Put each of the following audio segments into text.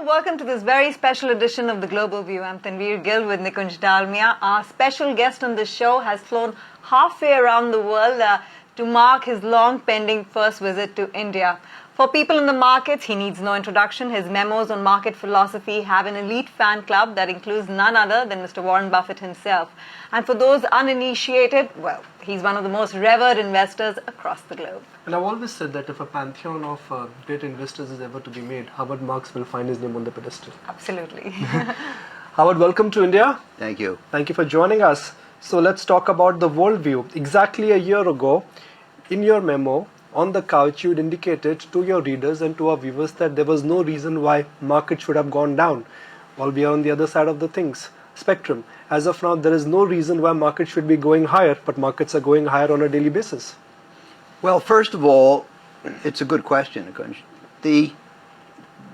Welcome to this very special edition of the Global View. I'm Tanvir Gill with Nikunj Dalmia. Our special guest on the show has flown halfway around the world to mark his long pending first visit to India. For people in the markets, he needs no introduction. His memos on market philosophy have an elite fan club that includes none other than Mr. Warren Buffett himself. And for those uninitiated, well, he's one of the most revered investors across the globe. And I've always said that if a pantheon of great investors is ever to be made, Howard Marks will find his name on the pedestal. Absolutely. Howard, welcome to India. Thank you. Thank you for joining us. So let's talk about the worldview. Exactly a year ago, in your memo, on the couch, you'd indicated to your readers and to our viewers that there was no reason why markets should have gone down, while we are on the other side of the things spectrum. As of now, there is no reason why markets should be going higher, but markets are going higher on a daily basis. Well, first of all, it's a good question, Nikunj.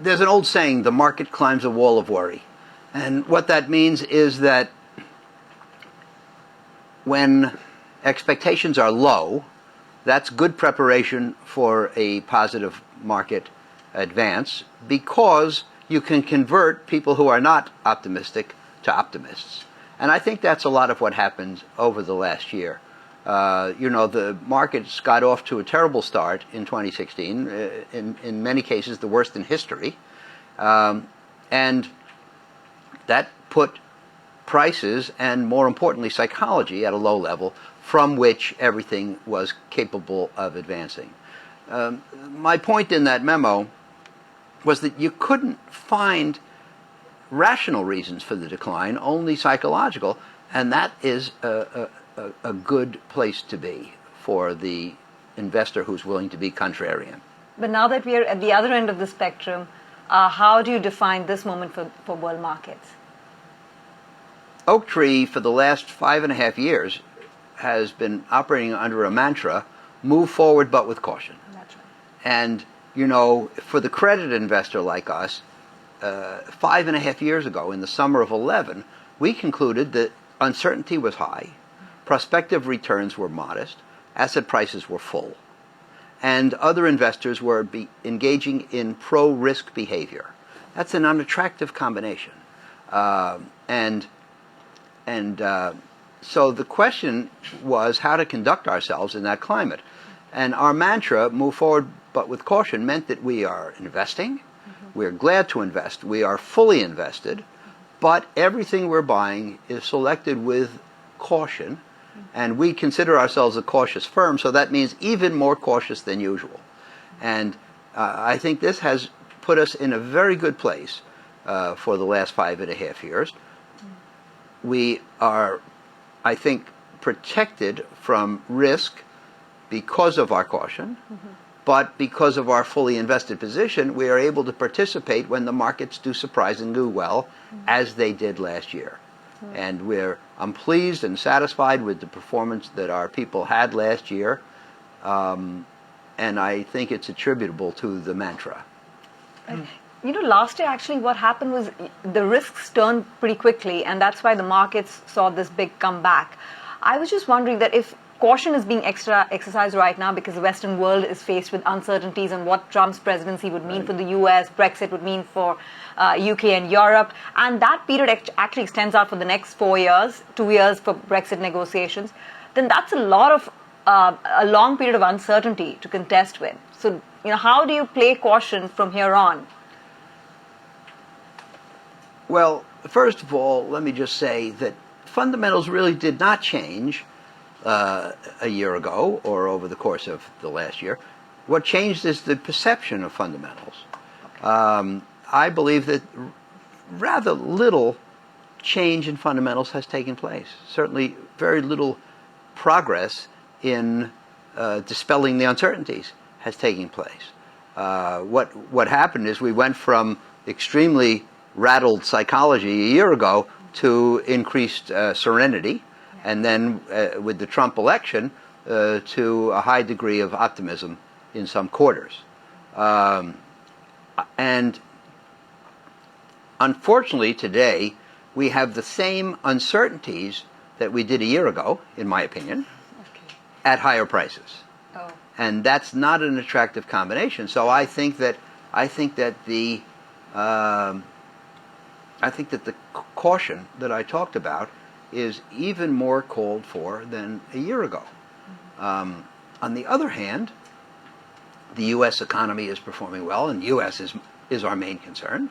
There's an old saying, the market climbs a wall of worry. And what that means is that when expectations are low, that's good preparation for a positive market advance, because you can convert people who are not optimistic to optimists. And I think that's a lot of what happened over the last year. The markets got off to a terrible start in 2016, in many cases the worst in history. And that put prices and, more importantly, psychology at a low level from which everything was capable of advancing. My point in that memo was that you couldn't find rational reasons for the decline, only psychological, and that is a good place to be for the investor who's willing to be contrarian. But now that we are at the other end of the spectrum, how do you define this moment for world markets? Oaktree, for the last 5.5 years, has been operating under a mantra, move forward but with caution. That's right. And, for the credit investor like us, 5.5 years ago, in the summer of 11, we concluded that uncertainty was high, prospective returns were modest, asset prices were full, and other investors were engaging in pro-risk behavior. That's an unattractive combination. So the question was how to conduct ourselves in that climate. And our mantra, move forward but with caution, meant that we are investing, we're glad to invest, we are fully invested, but everything we're buying is selected with caution, and we consider ourselves a cautious firm, so that means even more cautious than usual. And I think this has put us in a very good place for the last 5.5 years. We are, I think, protected from risk because of our caution, but because of our fully invested position, we are able to participate when the markets do surprisingly well, as they did last year. And I'm pleased and satisfied with the performance that our people had last year, and I think it's attributable to the mantra. Last year actually what happened was the risks turned pretty quickly, and that's why the markets saw this big comeback. I was just wondering that if caution is being exercised right now because the Western world is faced with uncertainties on what Trump's presidency would mean for the US, Brexit would mean for UK and Europe, and that period actually extends out for the next 4 years, 2 years for Brexit negotiations, then that's a long period of uncertainty to contest with. So, how do you play caution from here on? Well, first of all, let me just say that fundamentals really did not change a year ago or over the course of the last year. What changed is the perception of fundamentals. Okay. I believe that rather little change in fundamentals has taken place. Certainly very little progress in dispelling the uncertainties has taken place. What happened is we went from extremely rattled psychology a year ago to increased serenity, and then with the Trump election to a high degree of optimism in some quarters. And unfortunately today we have the same uncertainties that we did a year ago, in my opinion, at higher prices. And that's not an attractive combination. So I think that the I think that the caution that I talked about is even more called for than a year ago. On the other hand, the U.S. economy is performing well, and U.S. is our main concern.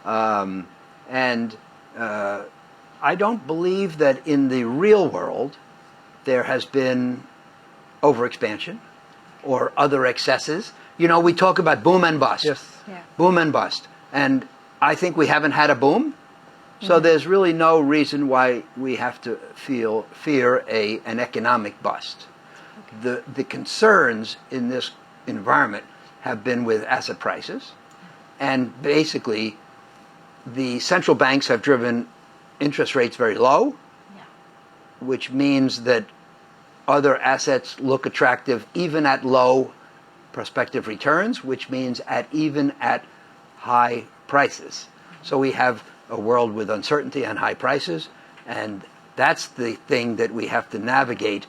And I don't believe that in the real world there has been overexpansion or other excesses. You know, we talk about boom and bust. Yes. Yeah. Boom and bust. And I think we haven't had a boom. So there's really no reason why we have to fear an economic bust. The concerns in this environment have been with asset prices, and basically the central banks have driven interest rates very low, which means that other assets look attractive even at low prospective returns, which means even at high prices. So we have a world with uncertainty and high prices, and that's the thing that we have to navigate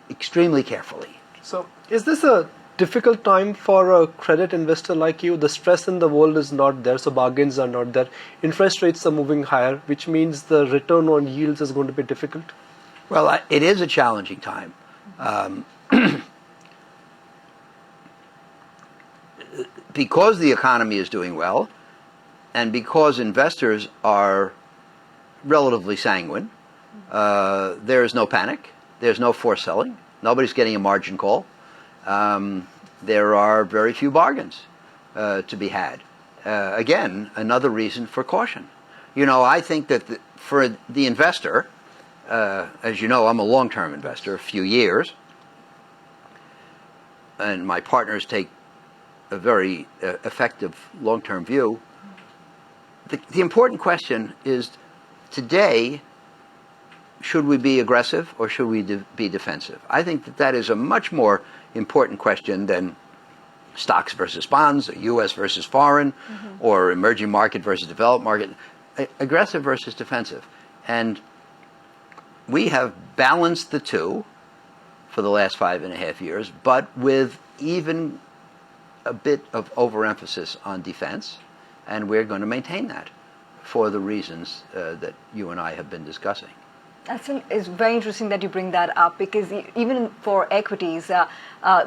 extremely carefully. So is this a difficult time for a credit investor like you? The stress in the world is not there, so bargains are not there. Interest rates are moving higher, which means the return on yields is going to be difficult. Well, it is a challenging time. Because the economy is doing well, and because investors are relatively sanguine, there is no panic. There's no forced selling. Nobody's getting a margin call. There are very few bargains to be had. Again, another reason for caution. You know, I think that for the investor, as you know, I'm a long-term investor, a few years, and my partners take a very effective long-term view. The important question is, today, should we be aggressive or should we be defensive? I think that is a much more important question than stocks versus bonds, or U.S. versus foreign, or emerging market versus developed market. Aggressive versus defensive. And we have balanced the two for the last 5.5 years, but with even a bit of overemphasis on defense, and we're going to maintain that for the reasons that you and I have been discussing. It's very interesting that you bring that up, because even for equities,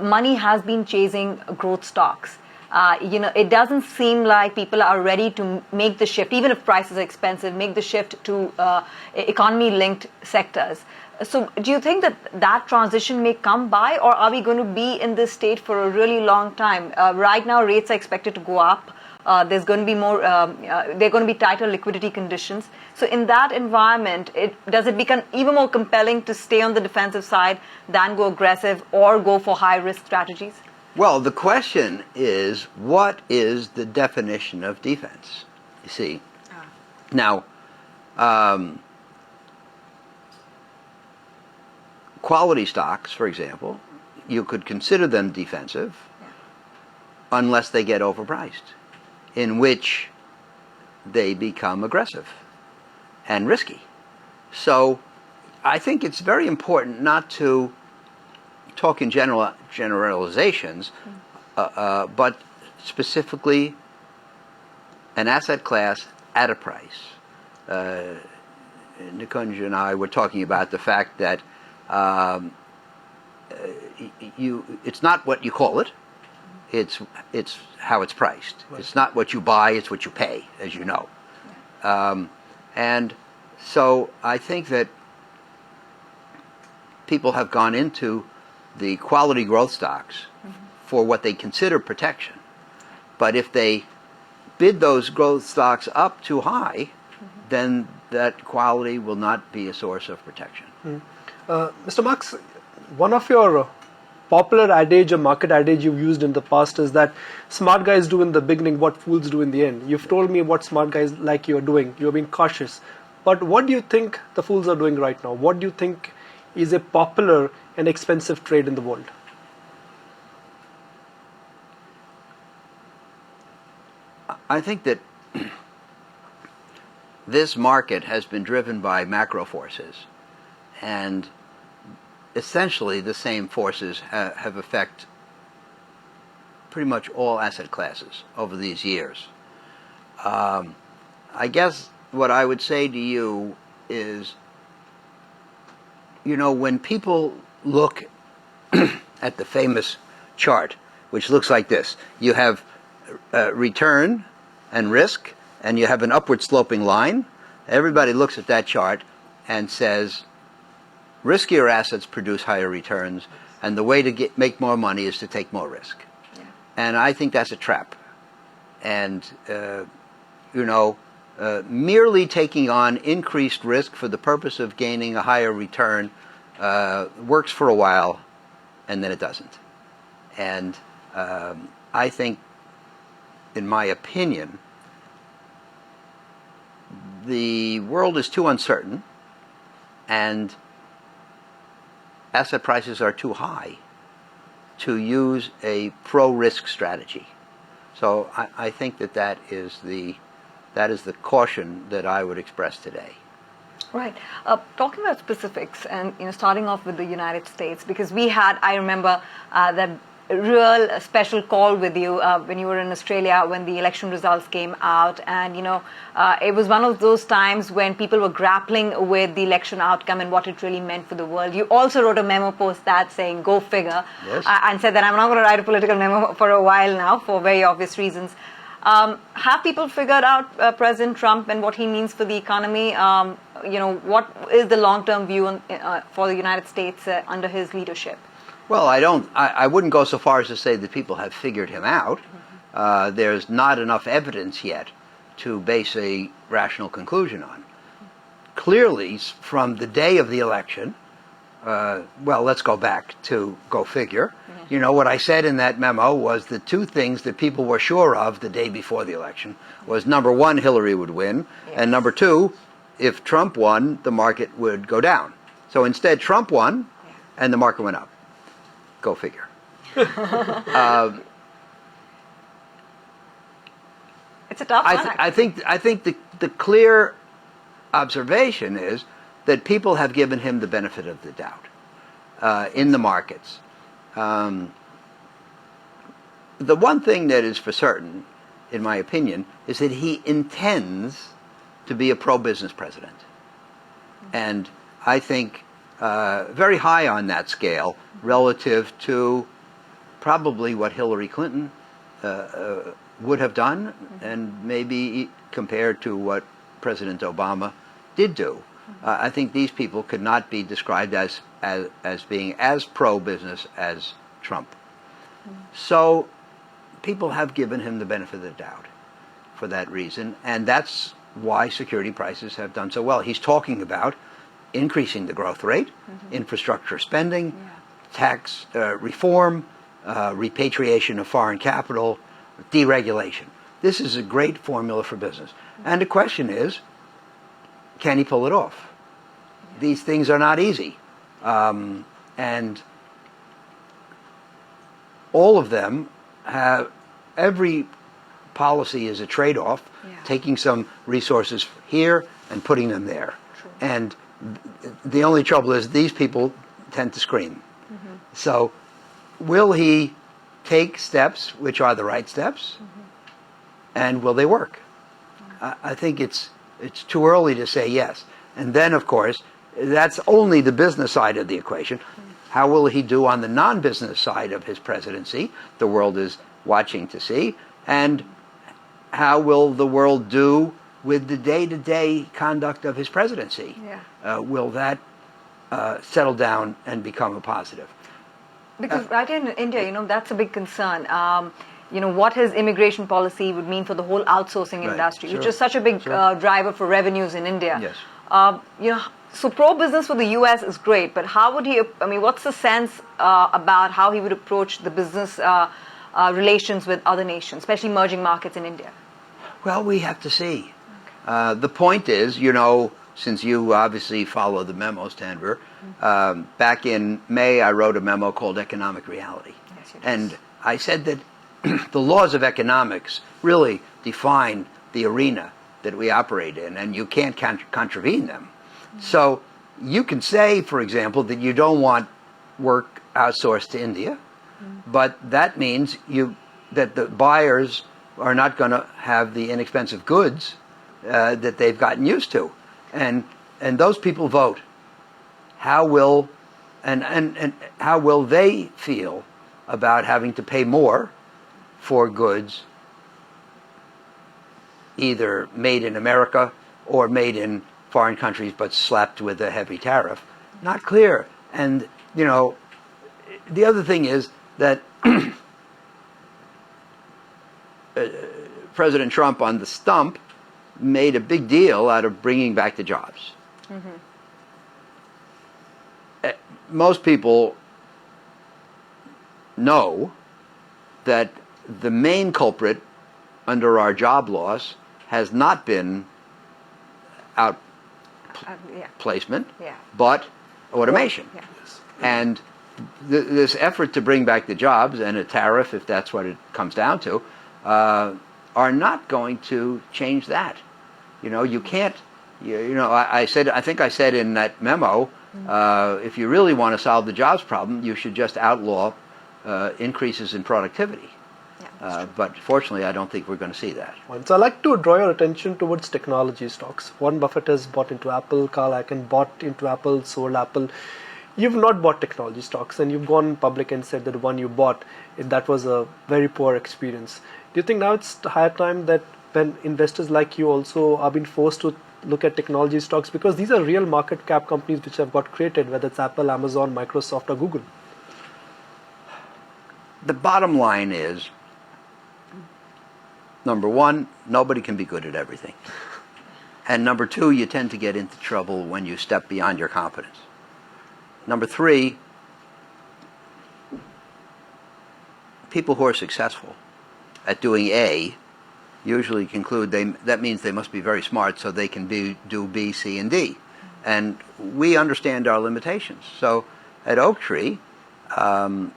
money has been chasing growth stocks. It doesn't seem like people are ready to make the shift, even if prices are expensive, make the shift to economy-linked sectors. So do you think that transition may come by, or are we going to be in this state for a really long time? Right now, rates are expected to go up. There's going to be more. There are going to be tighter liquidity conditions. So in that environment, does it become even more compelling to stay on the defensive side than go aggressive or go for high risk strategies? Well, the question is, what is the definition of defense? You see, now, quality stocks, for example, you could consider them defensive unless they get overpriced, in which they become aggressive and risky. So I think it's very important not to talk in generalizations, but specifically an asset class at a price. Nikunj and I were talking about the fact that it's not what you call it, it's how it's priced. Right. It's not what you buy, it's what you pay, as you know. And so I think that people have gone into the quality growth stocks for what they consider protection. But if they bid those growth stocks up too high, then that quality will not be a source of protection. Mr. Marks, one of your popular adage or market adage you've used in the past is that smart guys do in the beginning what fools do in the end. You've told me what smart guys like you are doing. You're being cautious. But what do you think the fools are doing right now? What do you think is a popular and expensive trade in the world? I think that this market has been driven by macro forces, and essentially the same forces have affected pretty much all asset classes over these years. I guess what I would say to you is, when people look at the famous chart, which looks like this, you have return and risk, and you have an upward sloping line. Everybody looks at that chart and says, riskier assets produce higher returns, and the way to make more money is to take more risk. Yeah. And I think that's a trap. And, merely taking on increased risk for the purpose of gaining a higher return works for a while, and then it doesn't. And I think, in my opinion, the world is too uncertain, and asset prices are too high to use a pro-risk strategy. So I think that is the caution that I would express today. Right. Talking about specifics, and starting off with the United States, because I remember that real special call with you when you were in Australia when the election results came out, and it was one of those times when people were grappling with the election outcome and what it really meant for the world. You also wrote a memo post that saying, "Go figure," yes. And said that I'm not going to write a political memo for a while now for very obvious reasons. Have people figured out President Trump and what he means for the economy? What is the long-term view for the United States under his leadership? Well, I wouldn't go so far as to say that people have figured him out. There's not enough evidence yet to base a rational conclusion on. Clearly, from the day of the election, let's go back to go figure. Mm-hmm. What I said in that memo was the two things that people were sure of the day before the election was, number one, Hillary would win, yes. And number two, if Trump won, the market would go down. So instead, Trump won, and the market went up. Go figure. It's a tough one. I think the clear observation is that people have given him the benefit of the doubt in the markets. The one thing that is for certain, in my opinion, is that he intends to be a pro-business president. And I think very high on that scale relative to probably what Hillary Clinton would have done, and maybe compared to what President Obama did do. I think these people could not be described as being as pro-business as Trump. So people have given him the benefit of the doubt for that reason, and that's why security prices have done so well. He's talking about increasing the growth rate, infrastructure spending, tax reform, repatriation of foreign capital, deregulation. This is a great formula for business. And the question is, can he pull it off? These things are not easy. And all of them have, every policy is a trade-off, taking some resources here and putting them there. True. And the only trouble is these people tend to scream. So will he take steps which are the right steps? And will they work? I think it's too early to say yes. And then, of course, that's only the business side of the equation. How will he do on the non-business side of his presidency? The world is watching to see. And how will the world do with the day-to-day conduct of his presidency? Will that settle down and become a positive? Because right in India, that's a big concern. What his immigration policy would mean for the whole outsourcing industry, which is such a big driver for revenues in India. Yes. So pro-business for the U.S. is great, but how would he, what's the sense about how he would approach the business relations with other nations, especially emerging markets in India? Well, we have to see. The point is, since you obviously follow the memos, Tanvir, back in May I wrote a memo called Economic Reality. Yes, and I said that the laws of economics really define the arena that we operate in, and you can't contravene them. So you can say, for example, that you don't want work outsourced to India, but that means that the buyers are not going to have the inexpensive goods that they've gotten used to, and those people vote. How will and how will they feel about having to pay more for goods either made in America or made in foreign countries but slapped with a heavy tariff? Not clear. And, you know, the other thing is that President Trump on the stump made a big deal out of bringing back the jobs. Mm-hmm. Most people know that the main culprit under our job loss has not been placement, but automation. Yeah. And this effort to bring back the jobs and a tariff, if that's what it comes down to, are not going to change that. You know, you can't. I think I said in that memo, if you really want to solve the jobs problem, you should just outlaw increases in productivity. But fortunately, I don't think we're going to see that. So I'd like to draw your attention towards technology stocks. Warren Buffett has bought into Apple, Carl Icahn bought into Apple, sold Apple. You've not bought technology stocks, and you've gone public and said that the one you bought, that was a very poor experience. Do you think now it's the higher time that when investors like you also are being forced to look at technology stocks, because these are real market cap companies which have got created, whether it's Apple, Amazon, Microsoft, or Google? The bottom line is, number one, nobody can be good at everything. And number two, you tend to get into trouble when you step beyond your competence. Number three, people who are successful at doing A usually conclude that means they must be very smart so they can do B, C, and D. And we understand our limitations. So at Oaktree, I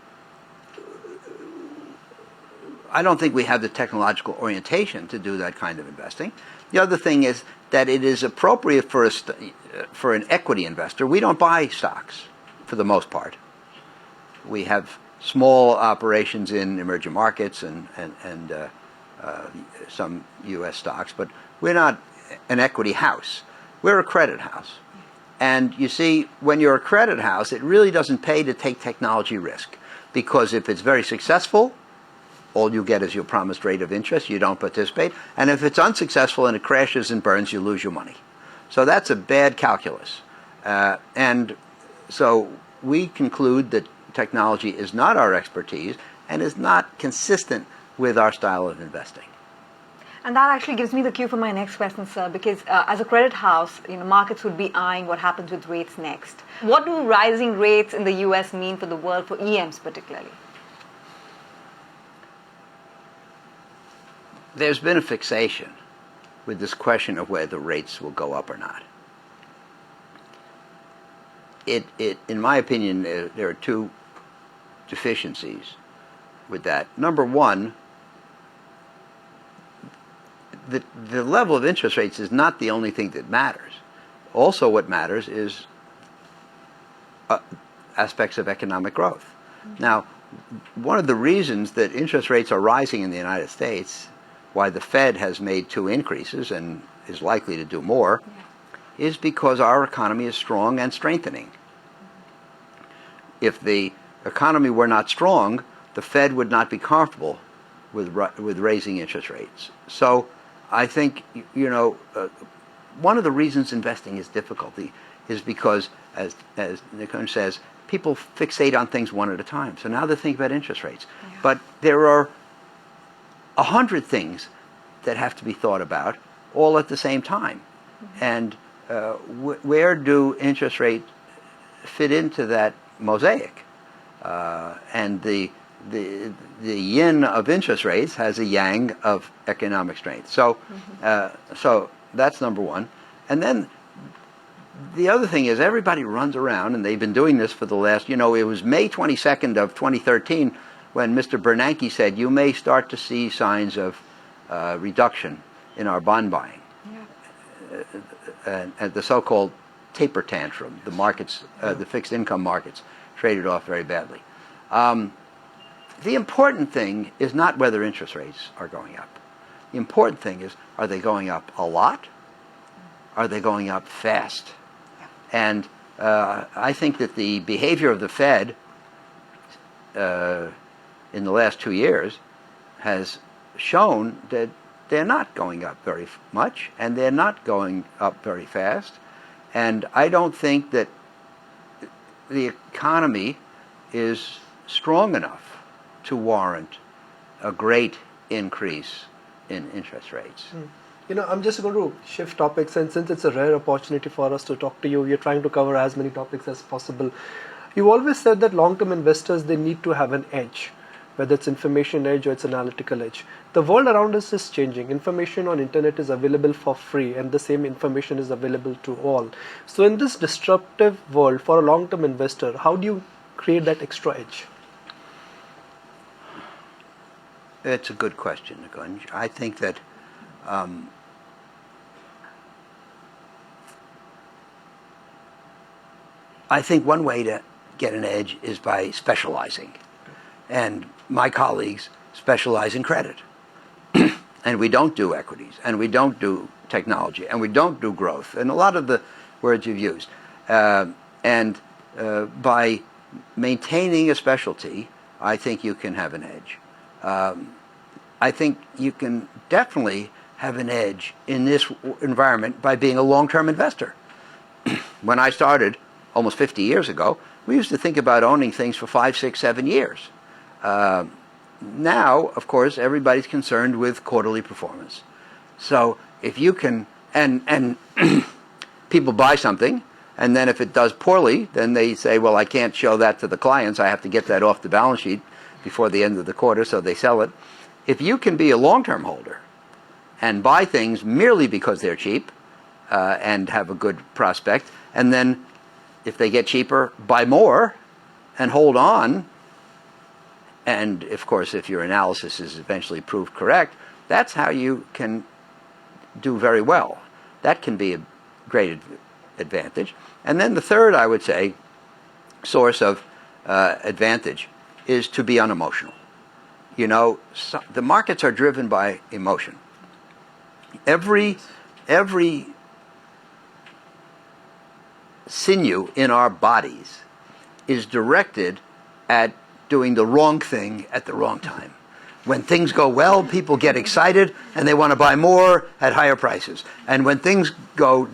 don't think we have the technological orientation to do that kind of investing. The other thing is that it is appropriate for an equity investor. We don't buy stocks for the most part. We have small operations in emerging markets and some U.S. stocks, but we're not an equity house. We're a credit house. And you see, when you're a credit house, it really doesn't pay to take technology risk, because if it's very successful, all you get is your promised rate of interest. You don't participate. And if it's unsuccessful and it crashes and burns, you lose your money. So that's a bad calculus. And so we conclude that technology is not our expertise and is not consistent with our style of investing. And that actually gives me the cue for my next question, sir, because as a credit house, markets would be eyeing what happens with rates next. What do rising rates in the U.S. mean for the world, for EMs particularly? There's been a fixation with this question of whether rates will go up or not. In my opinion, there are two deficiencies with that. Number one, the level of interest rates is not the only thing that matters. Also what matters is aspects of economic growth. Mm-hmm. Now, one of the reasons that interest rates are rising in the United States, why the Fed has made 2 increases and is likely to do more, is because our economy is strong and strengthening. If the economy were not strong, the Fed would not be comfortable with raising interest rates. So I think, one of the reasons investing is difficult is because, as Nikunj says, people fixate on things one at a time. So now they think about interest rates. Yeah. But there are 100 things that have to be thought about all at the same time. Mm-hmm. And where do interest rates fit into that mosaic? And the yin of interest rates has a yang of economic strength. So, so that's number one. And then the other thing is everybody runs around, and they've been doing this for the last, it was May 22nd of 2013 when Mr. Bernanke said, you may start to see signs of reduction in our bond buying. Yeah. And the so-called taper tantrum, the markets, the fixed income markets traded off very badly. The important thing is not whether interest rates are going up. The important thing is, are they going up a lot? Are they going up fast? And I think that the behavior of the Fed in the last 2 years has shown that they're not going up very much, and they're not going up very fast. And I don't think that the economy is strong enough to warrant a great increase in interest rates. I'm just going to shift topics, and since it's a rare opportunity for us to talk to you, we're trying to cover as many topics as possible. You've always said that long-term investors, they need to have an edge, whether it's information edge or it's analytical edge. The world around us is changing. Information on internet is available for free, and the same information is available to all. So in this disruptive world, for a long-term investor, how do you create that extra edge? It's a good question, Nikunj. I think that one way to get an edge is by specializing. And my colleagues specialize in credit. And we don't do equities, and we don't do technology, and we don't do growth, and a lot of the words you've used. By maintaining a specialty, I think you can have an edge. I think you can definitely have an edge in this environment by being a long-term investor. When I started almost 50 years ago, we used to think about owning things for 5, 6, 7 years. Now, of course, everybody's concerned with quarterly performance. So if you can, and people buy something, and then if it does poorly, then they say, well, I can't show that to the clients. I have to get that off the balance sheet before the end of the quarter, so they sell it. If you can be a long-term holder and buy things merely because they're cheap and have a good prospect, and then if they get cheaper, buy more and hold on, and of course, if your analysis is eventually proved correct, that's how you can do very well. That can be a great advantage. And then the third, I would say, source of advantage is to be unemotional. The markets are driven by emotion. Every sinew in our bodies is directed at doing the wrong thing at the wrong time. When things go well, people get excited and they want to buy more at higher prices. And when things go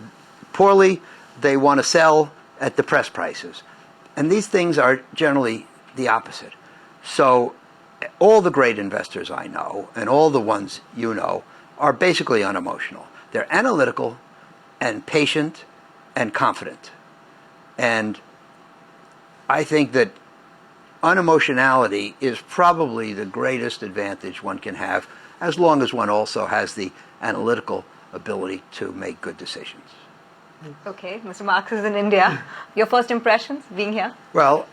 poorly, they want to sell at depressed prices. And these things are generally the opposite. So all the great investors I know, and all the ones you know, are basically unemotional. They're analytical and patient and confident. And I think that unemotionality is probably the greatest advantage one can have, as long as one also has the analytical ability to make good decisions. Okay, Mr. Marx is in India. Your first impressions being here? Well,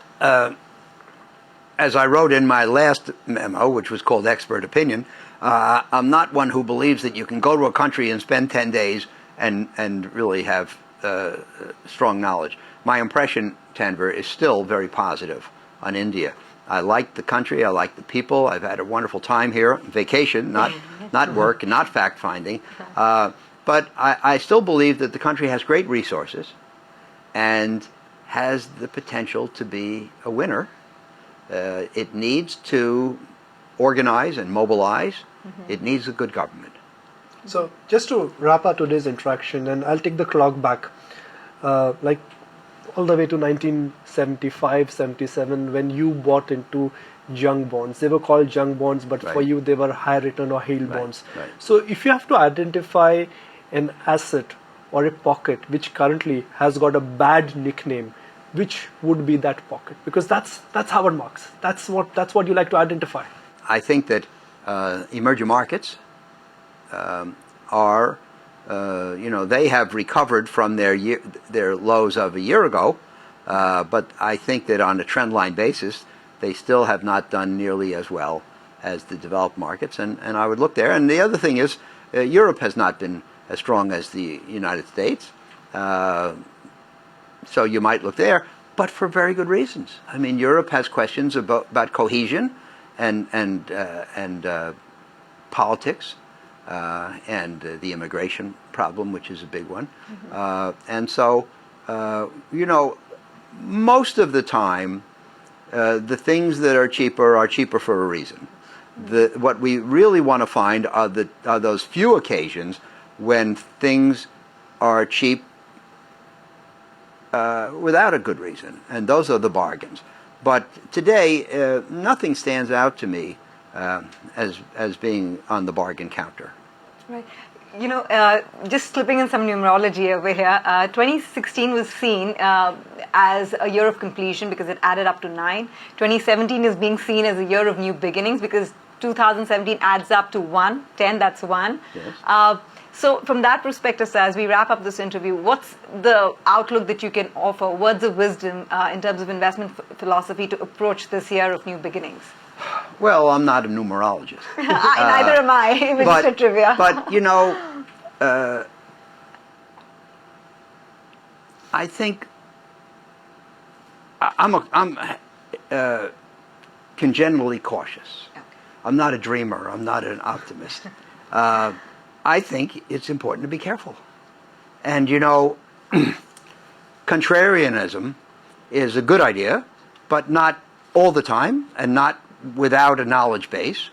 as I wrote in my last memo, which was called Expert Opinion, I'm not one who believes that you can go to a country and spend 10 days and really have strong knowledge. My impression, Tanvir, is still very positive on India. I like the country, I like the people, I've had a wonderful time here, vacation, not work, and not fact-finding. But I still believe that the country has great resources and has the potential to be a winner. It needs to organize and mobilize. It needs a good government. So just to wrap up today's interaction, and I'll take the clock back, like all the way to 1975, 77, when you bought into junk bonds. They were called junk bonds, but for you they were high return or yield bonds. Right. So if you have to identify an asset or a pocket which currently has got a bad nickname, which would be that pocket? Because that's Howard Marks. That's what you like to identify. I think that emerging markets are, they have recovered from their lows of a year ago, but I think that on a trend line basis, they still have not done nearly as well as the developed markets, and I would look there. And the other thing is, Europe has not been as strong as the United States, so you might look there, but for very good reasons. I mean, Europe has questions about cohesion and politics and the immigration problem, which is a big one. And so, most of the time, the things that are cheaper for a reason. What we really want to find are those few occasions when things are cheap without a good reason, and those are the bargains. But today, nothing stands out to me as being on the bargain counter. Right. Just slipping in some numerology over here, 2016 was seen as a year of completion because it added up to 9. 2017 is being seen as a year of new beginnings because 2017 adds up to 1, 10, that's 1. Yes. So from that perspective, sir, as we wrap up this interview, what's the outlook that you can offer, words of wisdom in terms of investment philosophy to approach this year of new beginnings? Well, I'm not a numerologist. Neither am I. It's just a trivia. But I think I'm congenitally cautious. Okay. I'm not a dreamer. I'm not an optimist. I think it's important to be careful. And contrarianism is a good idea, but not all the time, and not without a knowledge base.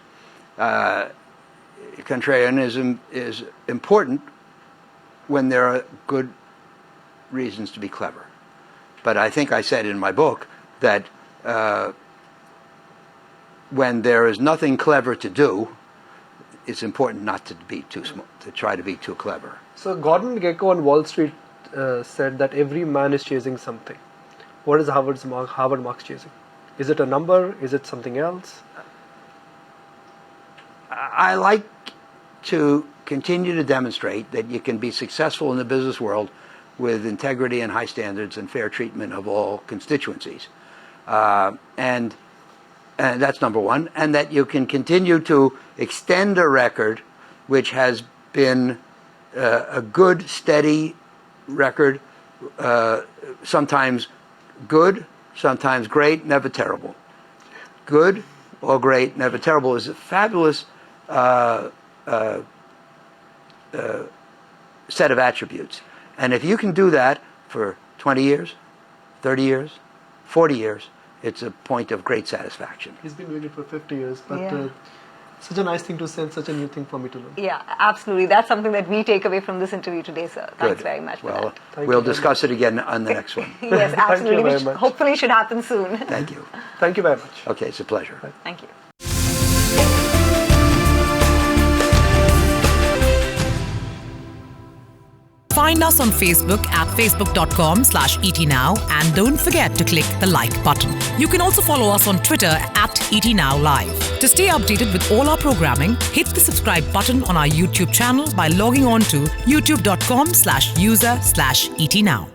Contrarianism is important when there are good reasons to be clever. But I think I said in my book that when there is nothing clever to do, it's important not to be too small, to try to be too clever. So Gordon Gekko on Wall Street said that every man is chasing something. What is Harvard Marx chasing? Is it a number? Is it something else? I like to continue to demonstrate that you can be successful in the business world with integrity and high standards and fair treatment of all constituencies. And that's number one. And that you can continue to extend a record which has been a good, steady record, sometimes good, sometimes great, never terrible. Good or great, never terrible is a fabulous set of attributes. And if you can do that for 20 years, 30 years, 40 years, it's a point of great satisfaction. He's been doing it for 50 years, but Yeah. such a nice thing to say and such a new thing for me to learn. Yeah, absolutely. That's something that we take away from this interview today, sir. Thanks Good. very much for Well, that. we'll discuss it again on the next one. Yes, absolutely. very Which much. hopefully should happen soon. Thank you. Thank you very much. Okay, it's a pleasure. Thank you. Find us on Facebook at facebook.com/etnow and don't forget to click the like button. You can also follow us on Twitter at etnowlive. To stay updated with all our programming, hit the subscribe button on our YouTube channel by logging on to youtube.com/user/etnow.